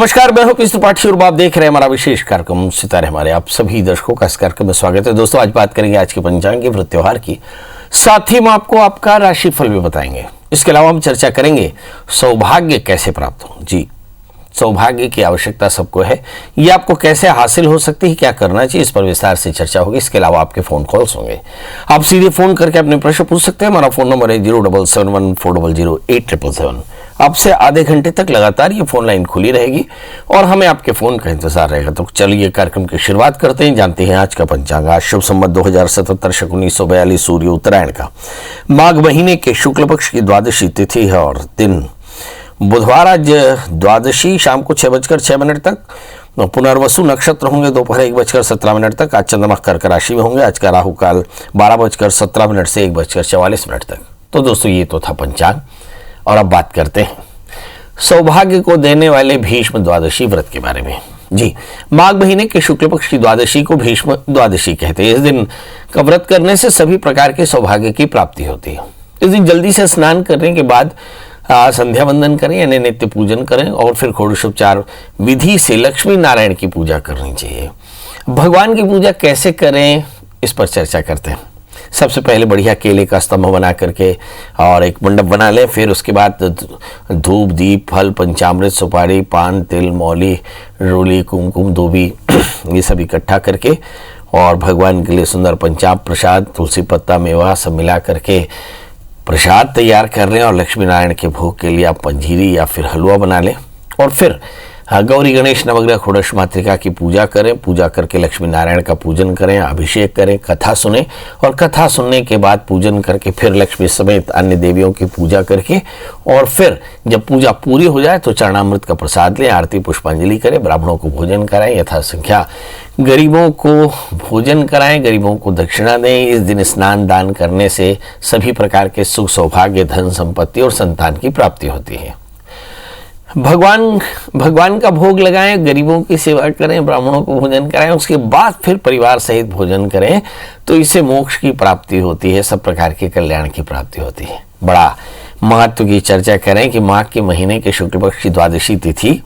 नमस्कार, मैं हूं पीयूष त्रिपाठी और आप देख रहे हैं हमारा विशेष कार्यक्रम सितारे हमारे। आप सभी दर्शकों का इस कार्यक्रम में स्वागत है। दोस्तों, आज बात करेंगे आज के पंचांग के व्रत त्योहार की, साथ ही हम आपको आपका राशिफल भी बताएंगे। इसके अलावा हम चर्चा करेंगे सौभाग्य कैसे प्राप्त हो। जी, सौभाग्य की आवश्यकता सबको है, ये आपको कैसे हासिल हो सकती है, क्या करना चाहिए, इस पर विस्तार से चर्चा होगी। इसके अलावा आपके फोन कॉल्स होंगे, आप सीधे फोन करके अपने प्रश्न पूछ सकते हैं। हमारा फोन नंबर है 07714008777। आपसे आधे घंटे तक लगातार ये फोन लाइन खुली रहेगी और हमें आपके फोन का इंतजार रहेगा। तो चलिए कार्यक्रम की शुरुआत करते हैं, जानते हैं आज का पंचांग। आज शुभ संवत 2077 शक 1942 सूर्य उत्तरायण का माघ महीने के शुक्ल पक्ष की द्वादशी तिथि है और दिन बुधवार। आज द्वादशी शाम को 6:06 तक, पुनर्वसु नक्षत्र होंगे दोपहर 1:17 तक। आज चंद्रमा कर्क राशि में होंगे। आज का राहु काल 12:17 से 1:44 तक। तो दोस्तों, ये तो था पंचांग और अब बात करते हैं सौभाग्य को देने वाले भीष्म द्वादशी व्रत के बारे में। जी, माघ महीने के शुक्ल पक्ष की द्वादशी को भीष्म द्वादशी कहते हैं। इस दिन का व्रत करने से सभी प्रकार के सौभाग्य की प्राप्ति होती है। इस दिन जल्दी से स्नान करने के बाद संध्या वंदन करें, यानी नित्य पूजन करें और फिर षोडशोपचार विधि से लक्ष्मी नारायण की पूजा करनी चाहिए। भगवान की पूजा कैसे करें, इस पर चर्चा करते हैं। सबसे पहले बढ़िया केले का स्तंभ बना करके और एक मंडप बना लें। फिर उसके बाद धूप, दीप, फल, पंचामृत, सुपारी, पान, तिल, मौली, रोली, कुमकुम, धोबी ये सब इकट्ठा करके और भगवान के लिए सुंदर पंचामृत प्रसाद, तुलसी पत्ता, मेवा सब मिला करके प्रसाद तैयार कर लें। और लक्ष्मी नारायण के भोग के लिए आप पंजीरी या फिर हलवा बना लें और फिर गौरी गणेश नवग्रह षोडश मातृका की पूजा करें। पूजा करके लक्ष्मी नारायण का पूजन करें, अभिषेक करें, कथा सुने और कथा सुनने के बाद पूजन करके फिर लक्ष्मी समेत अन्य देवियों की पूजा करके और फिर जब पूजा पूरी हो जाए तो चरणामृत का प्रसाद लें, आरती पुष्पांजलि करें, ब्राह्मणों को भोजन कराएं, यथासंख्या गरीबों को भोजन कराएं, गरीबों को दक्षिणा दें। इस दिन स्नान दान करने से सभी प्रकार के सुख, सौभाग्य, धन संपत्ति और संतान की प्राप्ति होती है। भगवान का भोग लगाएं, गरीबों की सेवा करें, ब्राह्मणों को भोजन कराएं, उसके बाद फिर परिवार सहित भोजन करें तो इससे मोक्ष की प्राप्ति होती है, सब प्रकार के कल्याण की प्राप्ति होती है। बड़ा महत्व की चर्चा करें कि माघ के महीने के शुक्ल पक्ष की द्वादशी तिथि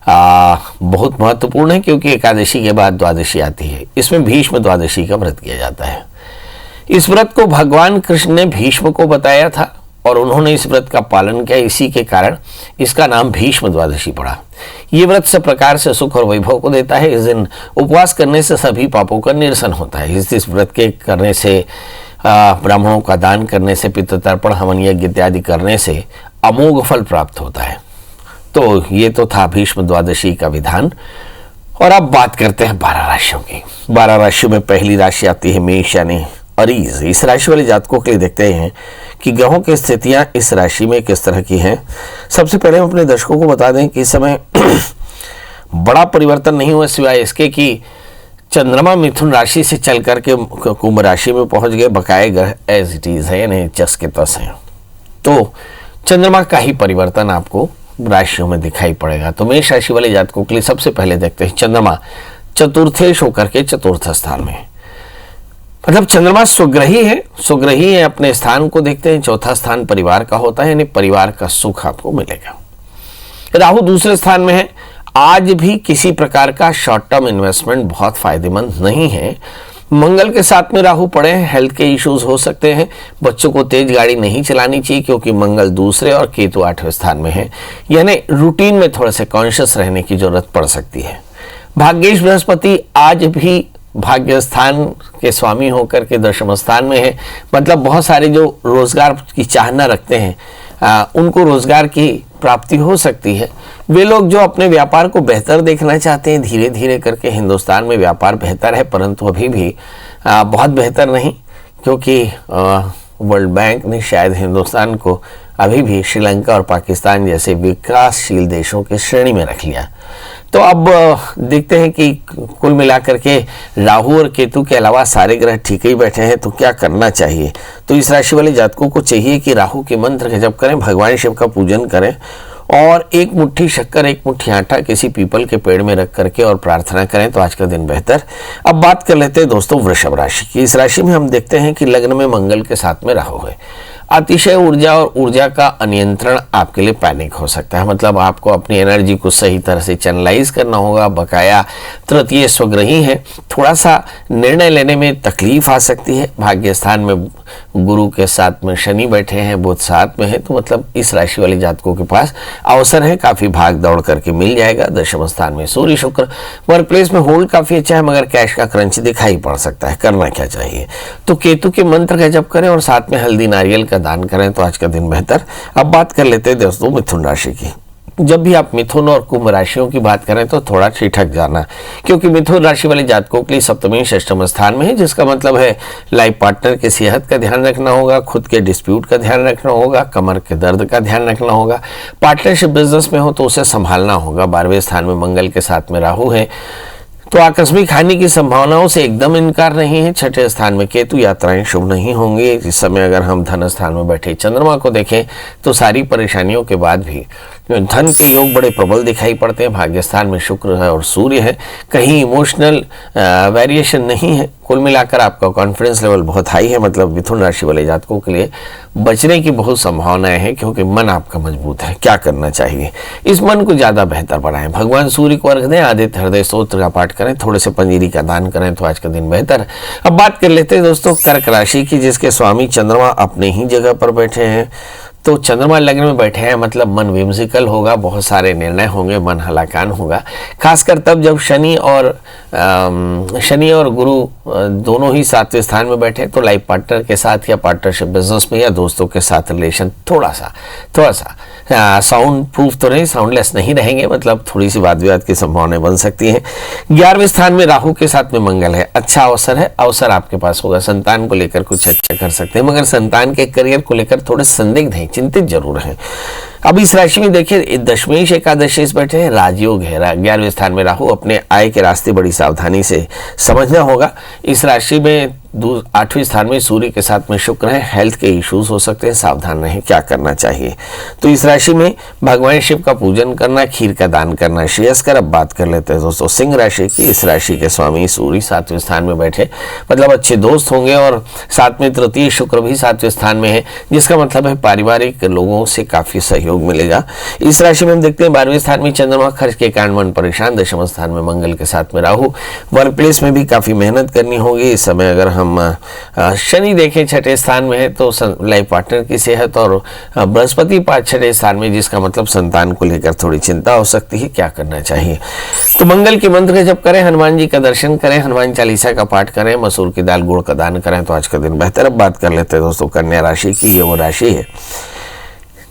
बहुत महत्वपूर्ण है, क्योंकि एकादशी के बाद द्वादशी आती है। इसमें भीष्म द्वादशी का व्रत किया जाता है। इस व्रत को भगवान कृष्ण ने भीष्म को बताया था और उन्होंने इस व्रत का पालन किया। इसी के कारण इसका नाम भीष्म द्वादशी पड़ा। ये व्रत सब प्रकार से सुख और वैभव को देता है। इस दिन उपवास करने से सभी पापों का निरसन होता है। इस व्रत के करने से, ब्राह्मणों का दान करने से, पितृतर्पण, हवन यज्ञ इत्यादि करने से अमोघ फल प्राप्त होता है। तो ये तो था भीष्म द्वादशी का विधान। और अब बात करते हैं 12 राशियों की। 12 राशियों में पहली राशि आती है मेष यानी अरीज। इस राशि वाले जातकों के लिए देखते हैं कि ग्रहों की स्थितियां इस राशि में किस तरह की हैं। सबसे पहले हम अपने दर्शकों को बता दें कि इस समय बड़ा परिवर्तन नहीं हुआ, सिवाय इसके कि चंद्रमा मिथुन राशि से चल करके कुंभ राशि में पहुंच गए। बकाए ग्रह एज इट इज है, यानी जस के तस हैं। तो चंद्रमा का ही परिवर्तन आपको राशियों में दिखाई पड़ेगा। तो मेष राशि वाले जातकों के लिए सबसे पहले देखते हैं चंद्रमा चतुर्थेश होकर के चतुर्थ स्थान में, मतलब चंद्रमा स्वग्रही है, अपने स्थान को देखते हैं। चौथा स्थान परिवार का होता है, यानी परिवार का सुख आपको मिलेगा। राहु दूसरे स्थान में है। आज भी किसी प्रकार का शॉर्ट टर्म इन्वेस्टमेंट बहुत फायदेमंद नहीं है। मंगल के साथ में राहु पड़े हैं, हेल्थ के इश्यूज हो सकते हैं। बच्चों को तेज गाड़ी नहीं चलानी चाहिए, क्योंकि मंगल दूसरे और केतु 8वें स्थान में है, यानी रूटीन में थोड़ा सा कॉन्शियस रहने की जरूरत पड़ सकती है। भाग्येश बृहस्पति आज भी भाग्य स्थान के स्वामी होकर के दशम स्थान में है, मतलब बहुत सारे जो रोजगार की चाहना रखते हैं उनको रोजगार की प्राप्ति हो सकती है। वे लोग जो अपने व्यापार को बेहतर देखना चाहते हैं, धीरे धीरे करके हिंदुस्तान में व्यापार बेहतर है, परंतु अभी भी बहुत बेहतर नहीं, क्योंकि वर्ल्ड बैंक ने शायद हिंदुस्तान को अभी भी श्रीलंका और पाकिस्तान जैसे विकासशील देशों की श्रेणी में रख लिया। तो अब देखते हैं कि कुल मिलाकर के राहु और केतु के अलावा सारे ग्रह ठीक ही बैठे हैं, तो क्या करना चाहिए। तो इस राशि वाले जातकों को चाहिए कि राहु के मंत्र का जप करें, भगवान शिव का पूजन करें और एक मुट्ठी शक्कर, एक मुट्ठी आटा किसी पीपल के पेड़ में रख करके और प्रार्थना करें, तो आज का दिन बेहतर। अब बात कर लेते हैं दोस्तों वृषभ राशि की। इस राशि में हम देखते हैं कि लग्न में मंगल के साथ में राहु है। अतिशय ऊर्जा और ऊर्जा का अनियंत्रण आपके लिए पैनिक हो सकता है। मतलब आपको अपनी एनर्जी को सही तरह से चैनलाइज करना होगा। बकाया तृतीय स्वग्रही है, थोड़ा सा निर्णय लेने में तकलीफ आ सकती है। भाग्य स्थान में गुरु के साथ में शनि बैठे हैं, बुध साथ में है, तो मतलब इस राशि वाले जातकों के पास अवसर है, काफी भाग दौड़ करके मिल जाएगा। दशम स्थान में सूर्य शुक्र, वर्क प्लेस में होल्ड काफी अच्छा है, मगर कैश का क्रंच दिखाई पड़ सकता है। करना क्या चाहिए? तो केतु के मंत्र का जप करें और साथ में हल्दी नारियल का दान करें तो आज का दिन बेहतर। अब बात कर लेते हैं दोस्तों मिथुन राशि की। जब भी आप मिथुन और कुंभ राशियों की बात करें तो थोड़ा ठिठक जाना, क्योंकि मिथुन राशि वाले जातकों के लिए सप्तमी षष्ठम स्थान में है, जिसका मतलब है लाइफ पार्टनर की सेहत का ध्यान रखना होगा, खुद के डिस्प्यूट का ध्यान रखना होगा, कमर के दर्द का ध्यान रखना होगा। पार्टनरशिप बिजनेस में हो तो उसे संभालना होगा। 12वें स्थान में मंगल के साथ में राहु है, तो आकस्मिक हानि की संभावनाओं से एकदम इनकार नहीं है। 6ठे स्थान में केतु, यात्राएं शुभ नहीं होंगी। इस समय अगर हम धन स्थान में बैठे चंद्रमा को देखें तो सारी परेशानियों के बाद भी धन के योग बड़े प्रबल दिखाई पड़ते हैं। भाग्य स्थान में शुक्र है और सूर्य है, कहीं इमोशनल वेरिएशन नहीं है। कुल मिलाकर आपका कॉन्फिडेंस लेवल बहुत हाई है। मतलब मिथुन राशि वाले जातकों के लिए बचने की बहुत संभावनाएं हैं, क्योंकि मन आपका मजबूत है। क्या करना चाहिए? इस मन को ज्यादा बेहतर बनाएं, भगवान सूर्य को अर्घ दें, आदित्य हृदय स्तोत्र का पाठ करें, थोड़े से पंजीरी का दान करें तो आज का दिन बेहतर। अब बात कर लेते हैं दोस्तों कर्क राशि की, जिसके स्वामी चंद्रमा अपने ही जगह पर बैठे हैं। तो चंद्रमा लग्न में बैठे हैं, मतलब मन विम्सिकल होगा, बहुत सारे निर्णय होंगे, मन हलाकान होगा। खासकर तब जब शनि और गुरु दोनों ही 7वें स्थान में बैठे, तो लाइफ पार्टनर के साथ या पार्टनरशिप बिजनेस में या दोस्तों के साथ रिलेशन थोड़ा सा साउंड प्रूफ तो नहीं, साउंडलेस नहीं रहेंगे, मतलब थोड़ी सी वाद विवाद की संभावनाएं बन सकती हैं। 11वें स्थान में राहु के साथ में मंगल है, अच्छा अवसर है, अवसर आपके पास होगा। संतान को लेकर कुछ अच्छा कर सकते हैं, मगर संतान के करियर को लेकर थोड़े संदिग्ध हैं, चिंतित जरूर हैं। अब इस राशि में देखिए दशमेश एकादशी बैठे हैं, राजयोग है। 11वें स्थान में राहु, अपने आय के रास्ते बड़ी सावधानी से समझना होगा। इस राशि में 8वें स्थान में सूर्य के साथ में शुक्र है, हेल्थ के इश्यूज हो सकते हैं, सावधान रहें। क्या करना चाहिए? तो इस राशि में भगवान शिव का पूजन करना, खीर का दान करना श्रेयस्कर। अब बात कर लेते हैं दोस्तों सिंह राशि की। इस राशि के स्वामी सूर्य 7वें स्थान में बैठे, मतलब अच्छे दोस्त होंगे, और साथ में तृतीय शुक्र भी 7वें स्थान में है, जिसका मतलब है पारिवारिक लोगों से काफी सहयोग मिलेगा। इस राशि में हम देखते हैं 12वें स्थान में चंद्रमा, खर्च के कारण मन परेशान। दशम स्थान में मंगल के साथ में राहु, वर्क प्लेस में भी काफी मेहनत करनी होगी। इस समय अगर हम शनि देखें 6ठे स्थान में है, तो लाइफ पार्टनर की सेहत, और बृहस्पति 6ठे स्थान में, जिसका मतलब संतान को लेकर थोड़ी चिंता हो सकती है। क्या करना चाहिए? तो मंगल के मंत्र का जप करें, हनुमान जी का दर्शन करें, हनुमान चालीसा का पाठ करें, मसूर की दाल गुड़ का दान करें तो आज का दिन बेहतर। अब बात कर लेते हैं दोस्तों कन्या राशि की। ये वो राशि है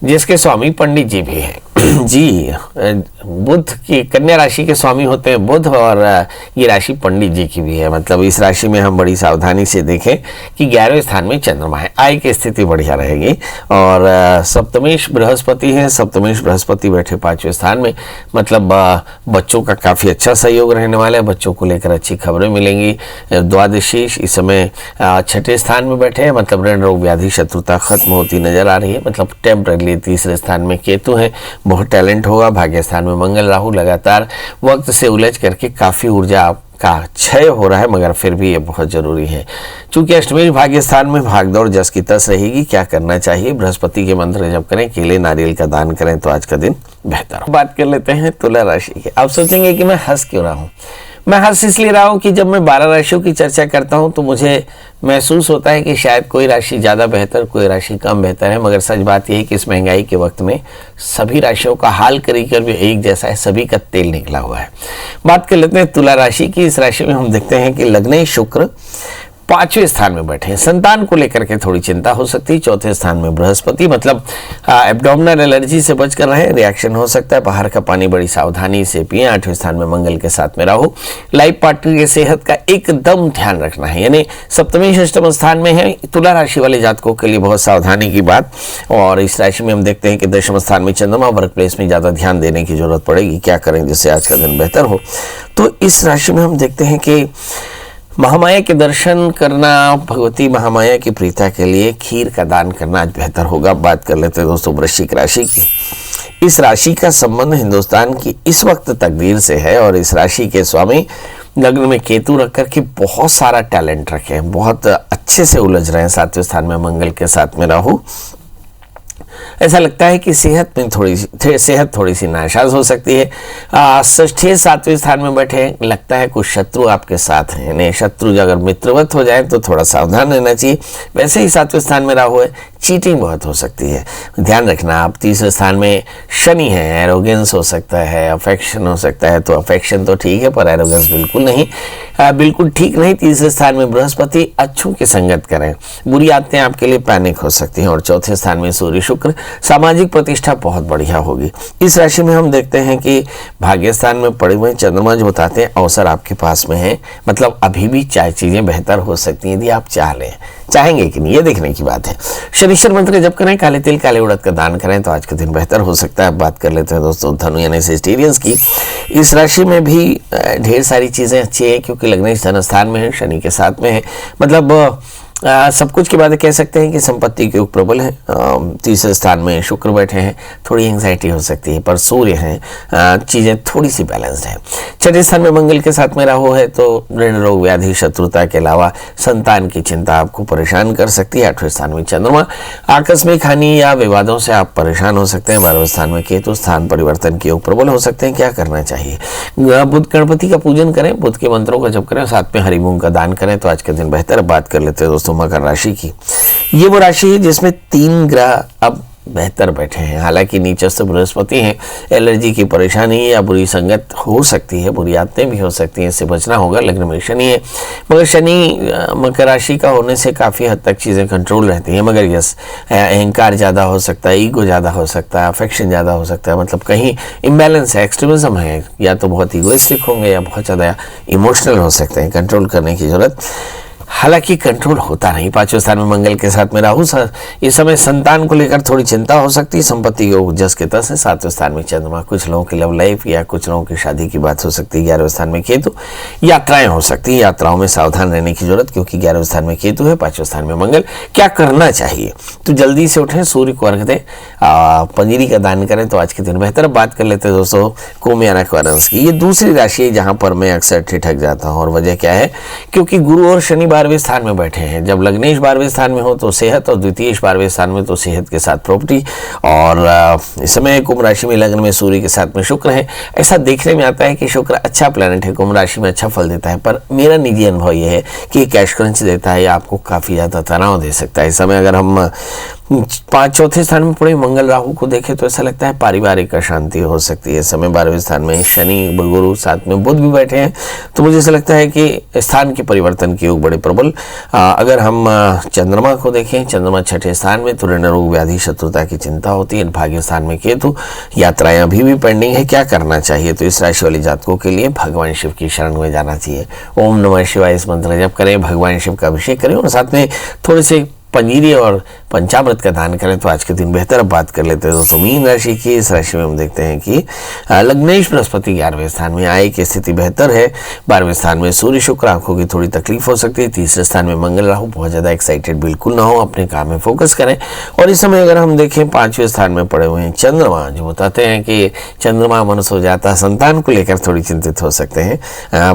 जिसके स्वामी पंडित जी भी हैं। जी, बुध की, कन्या राशि के स्वामी होते हैं बुध, और ये राशि पंडित जी की भी है। मतलब इस राशि में हम बड़ी सावधानी से देखें कि 11वें स्थान में चंद्रमा है, आय की स्थिति बढ़िया रहेगी। और सप्तमेश बृहस्पति है, सप्तमेश बृहस्पति बैठे 5वें स्थान में, मतलब बच्चों का काफ़ी अच्छा सहयोग रहने वाला है, बच्चों को लेकर अच्छी खबरें मिलेंगी। द्वादशीश इस समय 6ठे स्थान में बैठे हैं, मतलब ऋण रोग व्याधि शत्रुता खत्म होती नजर आ रही है, मतलब टेम्पररी। 3रे स्थान में केतु है, बहुत टैलेंट होगा। भाग्य स्थान में मंगल राहु, लगातार वक्त से उलझ करके काफी ऊर्जा का क्षय हो रहा है, मगर फिर भी ये बहुत जरूरी है। चूंकि अष्टमेश भाग्य स्थान में भागदौड़ जस की तस रहेगी। क्या करना चाहिए? बृहस्पति के मंत्र जप करें, केले नारियल का दान करें तो आज का दिन बेहतर। बात कर लेते हैं तुला राशि की। आप सोचेंगे कि मैं हंस क्यों रहा हूँ? मैं हंस इसलिए रहा हूँ कि जब मैं 12 राशियों की चर्चा करता हूँ तो मुझे महसूस होता है कि शायद कोई राशि ज़्यादा बेहतर, कोई राशि कम बेहतर है, मगर सच बात यह है कि इस महंगाई के वक्त में सभी राशियों का हाल करीकर भी एक जैसा है, सभी का तेल निकला हुआ है। बात कर लेते हैं तुला राशि की। इस राशि में हम देखते हैं कि लग्न शुक्र 5वें स्थान में बैठे हैं, संतान को लेकर के थोड़ी चिंता हो सकती है। 4थे स्थान में बृहस्पति, मतलब एब्डोमिनल एलर्जी से बचकर रहें, रिएक्शन हो सकता है। बाहर का पानी बड़ी सावधानी से पिएं। 8वें स्थान में मंगल के साथ में राहु, लाइफ पार्टनर की सेहत का एकदम ध्यान रखना है, यानी सप्तमी षष्ठम स्थान में है। तुला राशि वाले जातकों के लिए बहुत सावधानी की बात। और इस राशि में हम देखते हैं कि 10वें स्थान में चंद्रमा, वर्क प्लेस में ज़्यादा ध्यान देने की जरूरत पड़ेगी। क्या करें जिससे आज का दिन बेहतर हो? तो इस राशि में हम देखते हैं कि महामाया के दर्शन करना, भगवती महामाया की प्रीता के लिए खीर का दान करना आज बेहतर होगा। बात कर लेते हैं दोस्तों वृश्चिक राशि की। इस राशि का संबंध हिंदुस्तान की इस वक्त तकदीर से है, और इस राशि के स्वामी लग्न में केतु रख करके बहुत सारा टैलेंट रखे हैं, बहुत अच्छे से उलझ रहे हैं। 7वें स्थान में मंगल के साथ में राहु, ऐसा लगता है कि सेहत में थोड़ी सी नाशाज हो सकती है। 6 7वें स्थान में बैठे हैं, लगता है कुछ शत्रु आपके साथ हैं, यानी शत्रु अगर मित्रवत हो जाए तो थोड़ा सावधान रहना चाहिए। वैसे ही 7वें स्थान में राहु है, चीटिंग बहुत हो सकती है, ध्यान रखना। आप 30वें स्थान में शनि है, एरोगेंस हो सकता है, अफेक्शन हो सकता है। तो अफेक्शन तो ठीक है पर एरोगेंस बिल्कुल नहीं, बिल्कुल ठीक नहीं। 30वें स्थान में बृहस्पति, अच्छों की संगत करें, बुरी आदतें आपके लिए पैनिक हो सकती हैं। और 4थे स्थान में सूर्य शुक्र, सामाजिक प्रतिष्ठा बहुत बढ़िया होगी। इस राशि में हम देखते हैं कि भाग्य स्थान में पड़े हुए चंद्रमा जो बताते हैं अवसर आपके पास में है, मतलब अभी भी चीजें बेहतर हो सकती हैं यदि आप चाहेंगे कि नहीं, ये देखने की बात है। शनिश्चर मंत्र का जप करें, काले तिल काले उड़द का दान करें तो आज के दिन बेहतर हो सकता है। अब बात कर लेते हैं दोस्तों धनु यानी सेजिटेरियंस की। इस राशि में भी ढेर सारी चीजें अच्छी है, क्योंकि लग्नेश धन स्थान में है, शनि के साथ में है, मतलब सब कुछ की बात कह सकते हैं कि संपत्ति के योग प्रबल है। 30वें स्थान में शुक्र बैठे हैं, थोड़ी एंग्जाइटी हो सकती है, पर सूर्य हैं, चीज़ें थोड़ी सी बैलेंस्ड हैं। 6ठे स्थान में मंगल के साथ में राहु है, तो ऋण रोग व्याधि शत्रुता के अलावा संतान की चिंता आपको परेशान कर सकती है। 8वें स्थान में चंद्रमा, आकस्मिक हानि या विवादों से आप परेशान हो सकते हैं। 12वें स्थान में केतु, स्थान परिवर्तन के योग प्रबल हो सकते हैं। क्या करना चाहिए? बुध गणपति का पूजन करें, बुध के मंत्रों का जप करें, साथ में हरि मूंग का दान करें तो आज के दिन बेहतर। बात कर लेते हैं दोस्तों मकर राशि की। ये वो राशि है जिसमें 3 ग्रह अब बेहतर बैठे हैं। हालांकि नीचस्थ बृहस्पति हैं, एलर्जी की परेशानी या बुरी संगत हो सकती है, बुरी आदतें भी हो सकती हैं, इससे बचना होगा। लग्न में शनि है, मगर शनि मकर राशि का होने से काफ़ी हद तक चीज़ें कंट्रोल रहती हैं। मगर यस, अहंकार ज़्यादा हो सकता है, ईगो ज़्यादा हो सकता है, अफेक्शन ज़्यादा हो सकता है, मतलब कहीं इम्बैलेंस है, एक्सट्रीमिज्म है, या तो बहुत ईगोइस्टिक होंगे या बहुत ज़्यादा इमोशनल हो सकते हैं। कंट्रोल करने की जरूरत, हालांकि कंट्रोल होता नहीं। 5वें स्थान में मंगल के साथ में राहु, इस समय संतान को लेकर थोड़ी चिंता हो सकती है। संपत्ति के जस के तस है। 7वें स्थान में चंद्रमा, कुछ लोगों की लव लाइफ या कुछ लोगों की शादी की बात हो सकती है। 11वें स्थान में केतु, यात्राएं हो सकती है, यात्राओं में सावधान रहने की जरूरत, क्योंकि 11वें स्थान में केतु है, 5वें स्थान में मंगल। क्या करना चाहिए? तो जल्दी से उठें, सूर्य को अर्घ दें, पंजीरी का दान करें तो आज के दिन बेहतर। बात कर लेते हैं दोस्तों कुंभ यानी एक्वेरियस की। ये दूसरी राशि है जहां पर मैं अक्सर ठिठक जाता हूं, और वजह क्या है? क्योंकि गुरु और शनि 12वें स्थान में बैठे हैं। जब लग्नेश 12वें स्थान में हो तो सेहत, और द्वितीय 12वें स्थान में तो सेहत के साथ प्रॉपर्टी। और इस समय कुंभ राशि में लग्न में सूर्य के साथ में शुक्र है। ऐसा देखने में आता है कि शुक्र अच्छा प्लैनेट है, कुंभ राशि में अच्छा फल देता है, पर मेरा निजी अनुभव यह है कि कैश क्रंच देता है या आपको काफ़ी ज़्यादा तनाव दे सकता है। इस समय अगर हम 5 स्थान में पड़े मंगल राहु को देखें तो ऐसा लगता है पारिवारिक अशांति हो सकती है। इस समय 12वें स्थान में शनि गुरु, साथ में बुध भी बैठे हैं, तो मुझे ऐसा लगता है कि स्थान के परिवर्तन के योग बड़े प्रबल। अगर हम चंद्रमा को देखें, चंद्रमा 6ठे स्थान में, तो ऋण रोग व्याधि शत्रुता की चिंता होती है। भाग्य स्थान में केतु, यात्राएं अभी भी पेंडिंग है। क्या करना चाहिए? तो इस राशि वाले जातकों के लिए भगवान शिव की शरण में जाना चाहिए। ओम नमः शिवाय इस मंत्र जप करें, भगवान शिव का अभिषेक करें, और साथ में थोड़े से पंजीरी और पंचामृत का दान करें तो आज के दिन बेहतर। अब बात कर लेते हैं दोस्तों मीन राशि की। इस राशि में हम देखते हैं कि लग्नेश बृहस्पति 11वें स्थान में, आय की स्थिति बेहतर है। 12वें स्थान में सूर्य शुक्र, आंखों की थोड़ी तकलीफ हो सकती है। 3रे स्थान में मंगल राहु, बहुत ज़्यादा एक्साइटेड बिल्कुल ना हो, अपने काम में फोकस करें। और इस समय अगर हम देखें 5वें स्थान में पड़े हुए हैं चंद्रमा, जो बताते हैं कि चंद्रमा मनुष्य हो जाता है, संतान को लेकर थोड़ी चिंतित हो सकते हैं।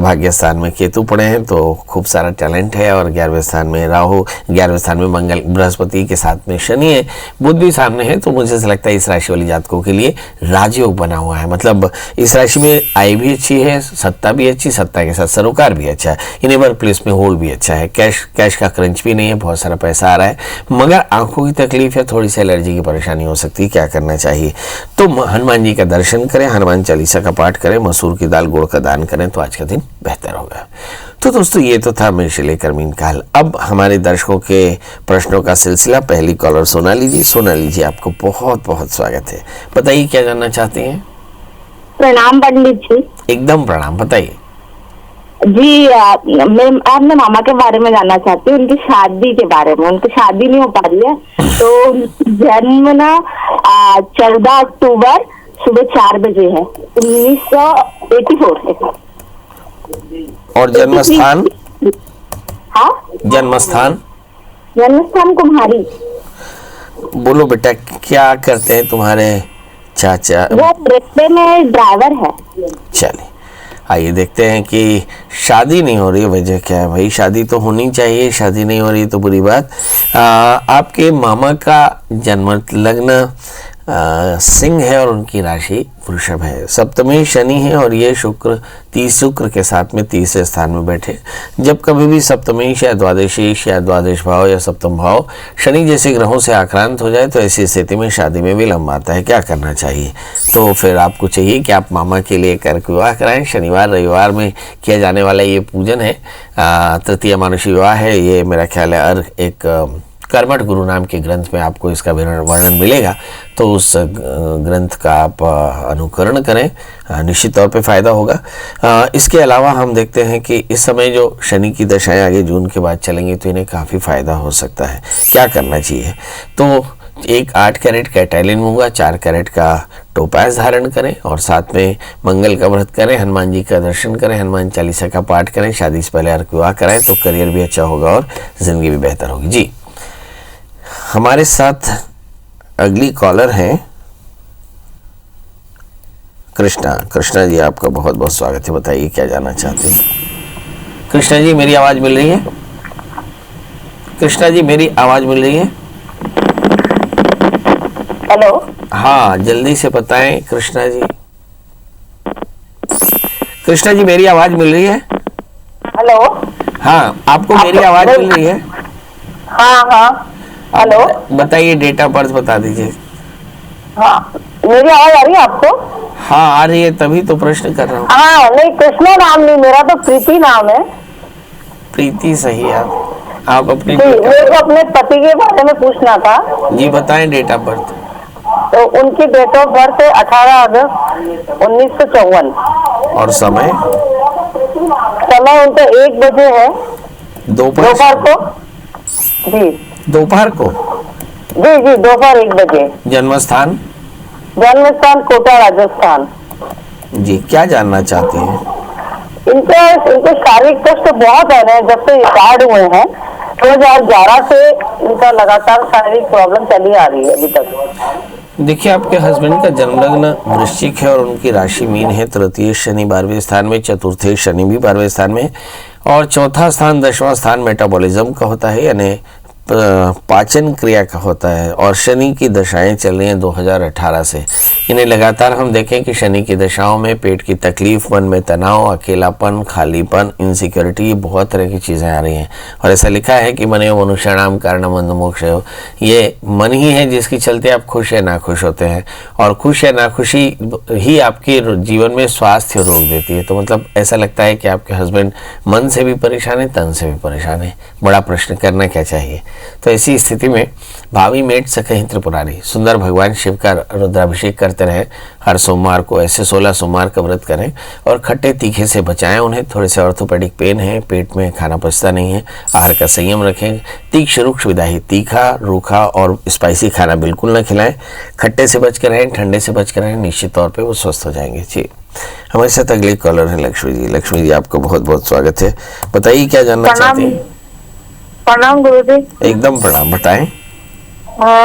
भाग्य स्थान में केतु पड़े हैं, तो खूब सारा टैलेंट है। और 11वें स्थान में राहु, 11वें स्थान में मंगल, बृहस्पति के साथ में शनि है, बुध भी सामने है, तो मुझे ऐसा लगता है इस राशि वाली जातकों के लिए राजयोग बना हुआ है। मतलब इस राशि में आय भी अच्छी है, सत्ता भी अच्छी, सत्ता के साथ सरोकार भी अच्छा है, इन वर्क प्लेस में होल्ड भी अच्छा है, कैश का क्रंच भी नहीं है, बहुत सारा पैसा आ रहा है। मगर आंखों की तकलीफ है, थोड़ी सी एलर्जी की परेशानी हो सकती है। क्या करना चाहिए? तो हनुमान जी का दर्शन करें, हनुमान चालीसा का पाठ करें, मसूर की दाल गुड़ का दान करें तो आज का दिन बेहतर होगा। तो दोस्तों ये तो था मेष लेकर मीन काल। अब हमारे दर्शकों के प्रश्नों का सिलसिला। पहली कॉलर सोनाली जी। सोनाली जी, आपको बहुत बहुत स्वागत है। बताइए क्या जानना चाहते हैं? प्रणाम पंडित जी। एकदम प्रणाम, बताइए जी। मैं अपने मामा के बारे में जानना चाहती हूँ, उनकी शादी के बारे में। उनकी शादी नहीं हो पा रही है, तो जन्म ना 14 अक्टूबर सुबह 4 बजे है, 1984 है। और जन्म स्थान? हाँ, जन्म स्थान कुम्हारी। बोलो बेटा, क्या करते हैं तुम्हारे चाचा? वो रेलवे में ड्राइवर है। चलिए, आइए देखते हैं कि शादी नहीं हो रही, वजह क्या है भाई। शादी तो होनी चाहिए, शादी नहीं हो रही तो बुरी बात। आपके मामा का जन्म लग्न सिंह है और उनकी राशि वृषभ है। सप्तमी शनि है और ये शुक्र के साथ में तीसरे स्थान में बैठे। जब कभी भी सप्तमी या द्वादशीश या द्वादश भाव या सप्तम भाव शनि जैसे ग्रहों से आक्रांत हो जाए तो ऐसी स्थिति में शादी में विलंब आता है। क्या करना चाहिए? तो फिर आपको चाहिए कि आप मामा के लिए कर्क विवाह कराएं। शनिवार रविवार में किया जाने वाला ये पूजन है, तृतीय मानुषी विवाह है। ये मेरा ख्याल है एक कर्मठ गुरु नाम के ग्रंथ में आपको इसका वर्णन मिलेगा, तो उस ग्रंथ का आप अनुकरण करें, निश्चित तौर पे फायदा होगा। इसके अलावा हम देखते हैं कि इस समय जो शनि की दशाएं आगे जून के बाद चलेंगी तो इन्हें काफ़ी फायदा हो सकता है। क्या करना चाहिए? तो एक 8 कैरेट का इटालियन मूंगा, 4 कैरेट का टोपाज धारण करें और साथ में मंगल का व्रत करें, हनुमान जी का दर्शन करें, हनुमान चालीसा का पाठ करें, शादी से पहले अर्क विवाह कराएं तो करियर भी अच्छा होगा और ज़िंदगी भी बेहतर होगी। जी, हमारे साथ अगली कॉलर है कृष्णा। कृष्णा जी, आपका बहुत बहुत स्वागत है। बताइए क्या जानना चाहते हैं? कृष्णा जी, मेरी आवाज मिल रही है? कृष्णा जी, मेरी आवाज मिल रही है? हेलो। हाँ, जल्दी से बताएं कृष्णा जी। कृष्णा जी, मेरी आवाज मिल रही है? हेलो। हाँ, आपको मेरी आवाज मिल रही है? हाँ हाँ। हेलो। बताइए, डेट ऑफ बर्थ बता दीजिए। हाँ, मेरी आवाज आ रही है आपको? हाँ, आ रही है, तभी तो प्रश्न कर रहा हूँ। हाँ, नहीं कृष्णा नाम नहीं, मेरा तो प्रीति नाम है। प्रीति सही है। आप अपनी मेरे को अपने पति के बारे में पूछना था। जी बताएं डेट ऑफ बर्थ। तो उनकी डेट ऑफ बर्थ है 18 अगस्त 1954। और समय? समय उनका 1 बजे है दोपहर को। जी दोपहर को? जी जी, दोपहर 1 बजे। जन्म स्थान? जन्म स्थान कोटा, राजस्थान। जी, क्या जानना चाहते हैं? इनके शारीरिक कष्ट बहुत है ना, जब से रिटायर्ड हुए हैं 2011 से इनका लगातार शारीरिक प्रॉब्लम चली आ रही है अभी तक। देखिए, आपके हस्बैंड का जन्म लग्न वृश्चिक है और उनकी राशि मीन है। तृतीय शनि 12वें स्थान में, चतुर्थ शनि भी 12वें स्थान में, और चौथा स्थान 10वां स्थान मेटाबॉलिज्म का होता है, यानी पाचन क्रिया का होता है। और शनि की दशाएं चल रही हैं 2018 से। इन्हें लगातार हम देखें कि शनि की दशाओं में पेट की तकलीफ, मन में तनाव, अकेलापन, खालीपन, इनसिक्योरिटी, ये बहुत तरह की चीज़ें आ रही हैं। और ऐसा लिखा है कि मने मनुष्याणाम कारण मंद मोक्ष हो। ये मन ही है जिसकी चलते आप खुश या नाखुश होते हैं, और खुश या नाखुशी ही आपके जीवन में स्वास्थ्य रोक देती है। तो मतलब ऐसा लगता है कि आपके हस्बैंड मन से भी परेशान है, तन से भी परेशान है। बड़ा प्रश्न, करना क्या चाहिए? तो ऐसी स्थिति में भावी मेट सखी त्रिपुरारी सुंदर भगवान शिव का रुद्राभिषेक करते रहें। हर सोमवार को ऐसे 16 सोमवार का व्रत करें और खट्टे तीखे से बचाएं उन्हें। थोड़े से ऑर्थोपेडिक पेन है, पेट में खाना पचता नहीं है, आहार का संयम रखें। तीक्ष्ण रुक्ष विदाही, तीखा, रूखा और स्पाइसी खाना बिल्कुल न खिलाएं। खट्टे से बच कर रहें, ठंडे से बच कर रहें, निश्चित तौर पर वो स्वस्थ हो जाएंगे। जी, हमारे साथ अगली कॉलर है लक्ष्मी जी। लक्ष्मी जी, आपका बहुत बहुत स्वागत है। बताइए क्या जानना चाहते हैं? प्रणाम गुरुजी। एकदम प्रणाम, बताएं।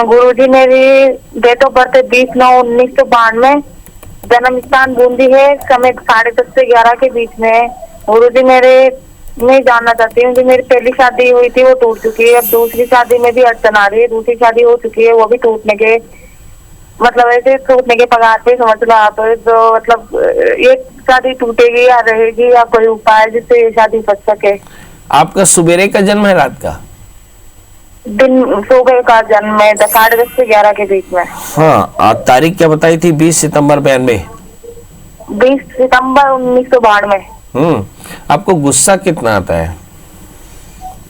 गुरुजी, मेरी डेट ऑफ बर्थ है 20/9/1992। जन्म स्थान बूंदी है। समय 10:30 से 11 के बीच में है। गुरुजी, मैं जानना चाहती हूँ कि मेरी पहली शादी हुई थी, वो टूट चुकी है। अब दूसरी शादी में भी अड़चन आ रही है। दूसरी शादी हो चुकी है, वो भी टूटने के ऐसे टूटने के पगार पे समझ लो आप। तो मतलब एक शादी टूटेगी या रहेगी, या कोई उपाय जिससे ये शादी बच सके? आपका सुबेरे का जन्म है, रात का? दिन सुबह का जन्म है, 10:30 से 11 के बीच में। हाँ, आप तारीख क्या बताई थी? 20 सितंबर 92। 20 सितंबर 1992। आपको गुस्सा कितना आता है?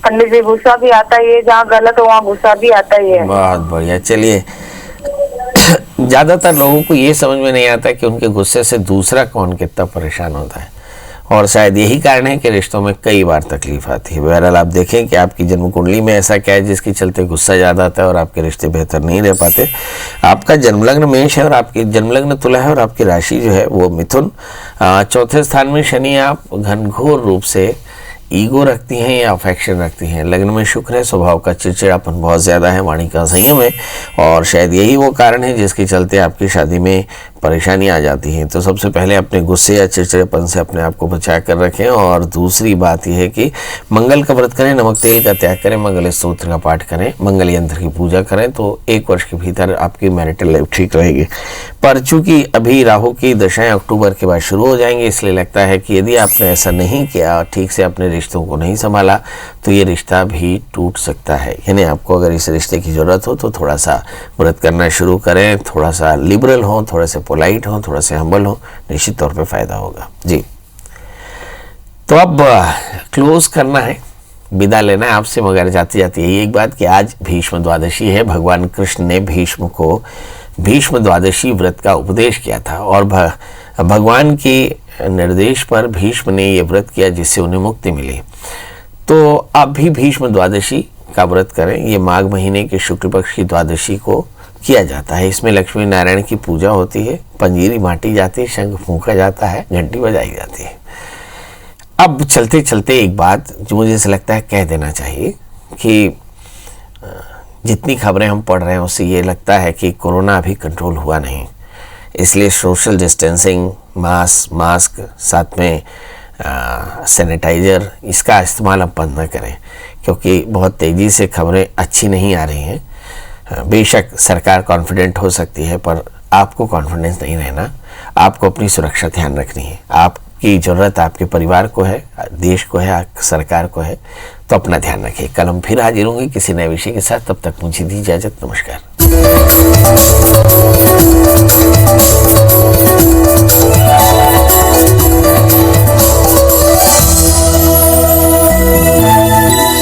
पंडित जी, गुस्सा भी आता है, जहाँ गलत हो वहाँ गुस्सा भी आता है। बहुत बढ़िया। चलिए, ज्यादातर लोगों को ये समझ में नहीं आता कि उनके गुस्से से दूसरा कौन कितना परेशान होता है, और शायद यही कारण है कि रिश्तों में कई बार तकलीफ आती है। बहरहाल, आप देखें कि आपकी जन्म कुंडली में ऐसा क्या है जिसके चलते गुस्सा ज़्यादा आता है और आपके रिश्ते बेहतर नहीं रह पाते। आपका जन्मलग्न मेष है और आपकी जन्मलग्न तुला है और आपकी राशि जो है वो मिथुन। चौथे स्थान में शनि। आप घनघोर रूप से ईगो रखती हैं या अफेक्शन रखती हैं। लग्न में शुक्र है, स्वभाव का चिड़चिड़ापन बहुत ज़्यादा है, वाणी का संयम है, और शायद यही वो कारण है जिसके चलते आपकी शादी में परेशानी आ जाती है, तो सबसे पहले अपने गुस्से या चिड़चिड़ेपन से अपने आप को बचा कर रखें। और दूसरी बात यह है कि मंगल का व्रत करें, नमक तेल का त्याग करें, मंगल स्तोत्र का पाठ करें, मंगल यंत्र की पूजा करें, तो 1 वर्ष के भीतर आपकी मैरिटल लाइफ ठीक रहेगी। पर चूंकि अभी राहु की दशाएं अक्टूबर के बाद शुरू हो जाएंगे, इसलिए लगता है कि यदि आपने ऐसा नहीं किया, ठीक से अपने रिश्तों को नहीं संभाला, तो ये रिश्ता भी टूट सकता है। यानी आपको अगर इस रिश्ते की ज़रूरत हो तो थोड़ा सा व्रत करना शुरू करें, थोड़ा सा लिबरल हो, थोड़ा सा पोलाइट हो, थोड़ा सा हम्बल हो, निश्चित तौर पे फ़ायदा होगा जी। तो अब क्लोज करना है, विदा लेना है आपसे, मगर जाती जाती यही एक बात कि आज भीष्म द्वादशी है। भगवान कृष्ण ने भीष्म को भीष्म द्वादशी व्रत का उपदेश किया था और भगवान के निर्देश पर भीष्म ने ये व्रत किया जिससे उन्हें मुक्ति मिली। तो आप भी भीष्म द्वादशी का व्रत करें। ये माघ महीने के शुक्ल पक्ष की द्वादशी को किया जाता है। इसमें लक्ष्मी नारायण की पूजा होती है, पंजीरी बांटी जाती है, शंख फूंका जाता है, घंटी बजाई जाती है। अब चलते चलते एक बात जो मुझे ऐसा लगता है कह देना चाहिए कि जितनी खबरें हम पढ़ रहे हैं उससे ये लगता है कि कोरोना अभी कंट्रोल हुआ नहीं, इसलिए सोशल डिस्टेंसिंग, मास्क साथ में सैनिटाइज़र, इसका इस्तेमाल अब बंद न करें, क्योंकि बहुत तेज़ी से खबरें अच्छी नहीं आ रही हैं। बेशक सरकार कॉन्फिडेंट हो सकती है, पर आपको कॉन्फिडेंस नहीं रहना, आपको अपनी सुरक्षा ध्यान रखनी है। आपकी ज़रूरत आपके परिवार को है, देश को है, सरकार को है, तो अपना ध्यान रखिए। कल हम फिर हाजिर होंगे किसी नए विषय के साथ, तब तक मुझे दी इजाज़त। नमस्कार।